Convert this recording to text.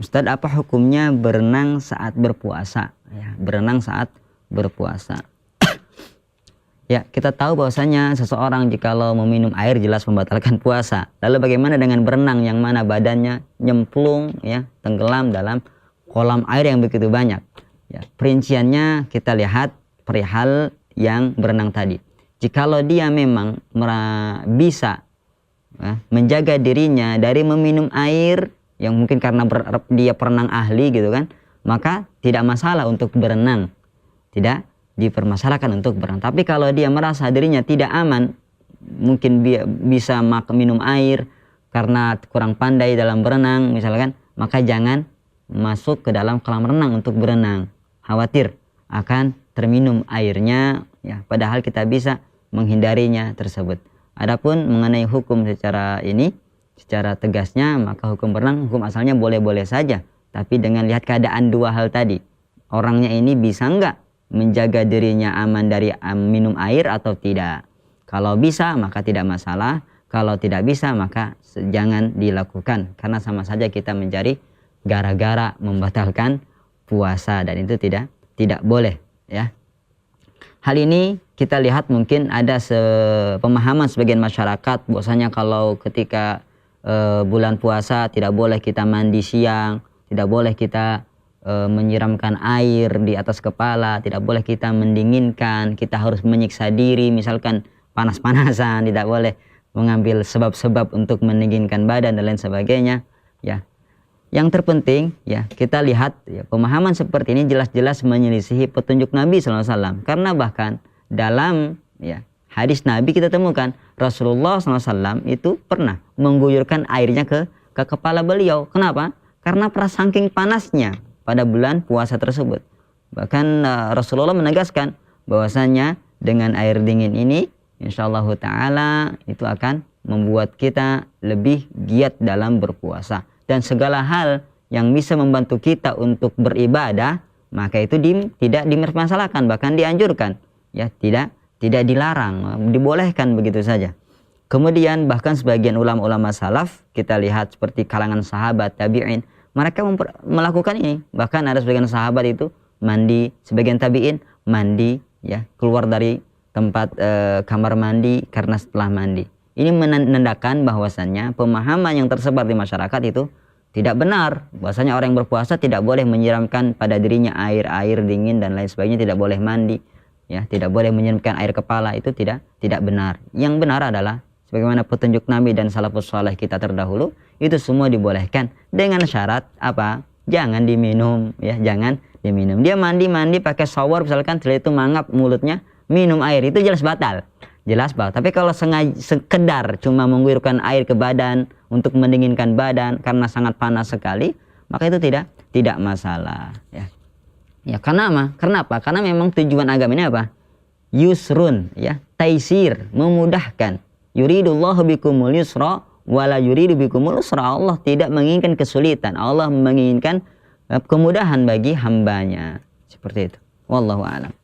Ustadz, apa hukumnya berenang saat berpuasa? Ya, berenang saat berpuasa. Ya, kita tahu bahwasanya seseorang jikalau meminum air jelas membatalkan puasa. Lalu bagaimana dengan berenang yang mana badannya nyemplung, ya, tenggelam dalam kolam air yang begitu banyak? Ya, perinciannya kita lihat perihal yang berenang tadi. Jikalau dia memang bisa menjaga dirinya dari meminum air yang mungkin karena dia perenang ahli gitu kan, maka tidak masalah untuk berenang. Tidak dipermasalahkan untuk berenang. Tapi kalau dia merasa dirinya tidak aman, mungkin bisa minum air karena kurang pandai dalam berenang misalkan, maka jangan masuk ke dalam kolam renang untuk berenang. Khawatir akan terminum airnya, ya, padahal kita bisa menghindarinya tersebut. Adapun mengenai hukum secara tegasnya, maka hukum berenang, hukum asalnya boleh-boleh saja. Tapi dengan lihat keadaan dua hal tadi, orangnya ini bisa enggak menjaga dirinya aman dari minum air atau tidak. Kalau bisa maka tidak masalah, kalau tidak bisa maka jangan dilakukan, karena sama saja kita mencari gara-gara membatalkan puasa, dan itu tidak boleh, ya. Hal ini kita lihat mungkin ada pemahaman sebagian masyarakat bahwasanya kalau ketika bulan puasa tidak boleh kita mandi siang, tidak boleh kita menyiramkan air di atas kepala, tidak boleh kita mendinginkan, kita harus menyiksa diri misalkan panas-panasan, tidak boleh mengambil sebab-sebab untuk mendinginkan badan dan lain sebagainya, ya. Yang terpenting, ya, kita lihat, ya, pemahaman seperti ini jelas-jelas menyelisihi petunjuk Nabi SAW, karena bahkan dalam, ya, hadis Nabi kita temukan Rasulullah SAW itu pernah mengguyurkan airnya ke kepala beliau. Kenapa? Karena saking panasnya pada bulan puasa tersebut. Bahkan Rasulullah menegaskan bahwasanya dengan air dingin ini insyaallah ta'ala itu akan membuat kita lebih giat dalam berpuasa, dan segala hal yang bisa membantu kita untuk beribadah maka itu tidak dipermasalahkan, bahkan dianjurkan, ya, tidak dilarang, dibolehkan begitu saja. Kemudian bahkan sebagian ulama-ulama salaf kita lihat seperti kalangan sahabat, tabi'in, mereka melakukan ini. Bahkan ada sebagian sahabat itu mandi, sebagian tabi'in mandi, ya, keluar dari tempat kamar mandi karena setelah mandi. Ini menandakan bahwasannya pemahaman yang tersebar di masyarakat itu tidak benar. Bahwasanya orang yang berpuasa tidak boleh menyiramkan pada dirinya air dingin dan lain sebagainya, tidak boleh mandi, ya, tidak boleh menyiramkan air kepala, itu tidak benar. Yang benar adalah sebagaimana petunjuk Nabi dan salafus saleh kita terdahulu, itu semua dibolehkan dengan syarat apa? Jangan diminum, ya, jangan diminum. Dia mandi pakai shower misalkan, setelah itu mangap mulutnya, minum air, itu jelas batal. Tapi kalau sekedar cuma mengguyurkan air ke badan untuk mendinginkan badan karena sangat panas sekali, maka itu tidak masalah, ya. Ya, karena apa? Karena memang tujuan agama ini apa? Yusrun, ya, taisir, memudahkan. Yuridullahu bikumul yusra wala yuridu bikumul usra. Allah tidak menginginkan kesulitan, Allah menginginkan kemudahan bagi hambanya. Seperti itu. Wallahu a'lam.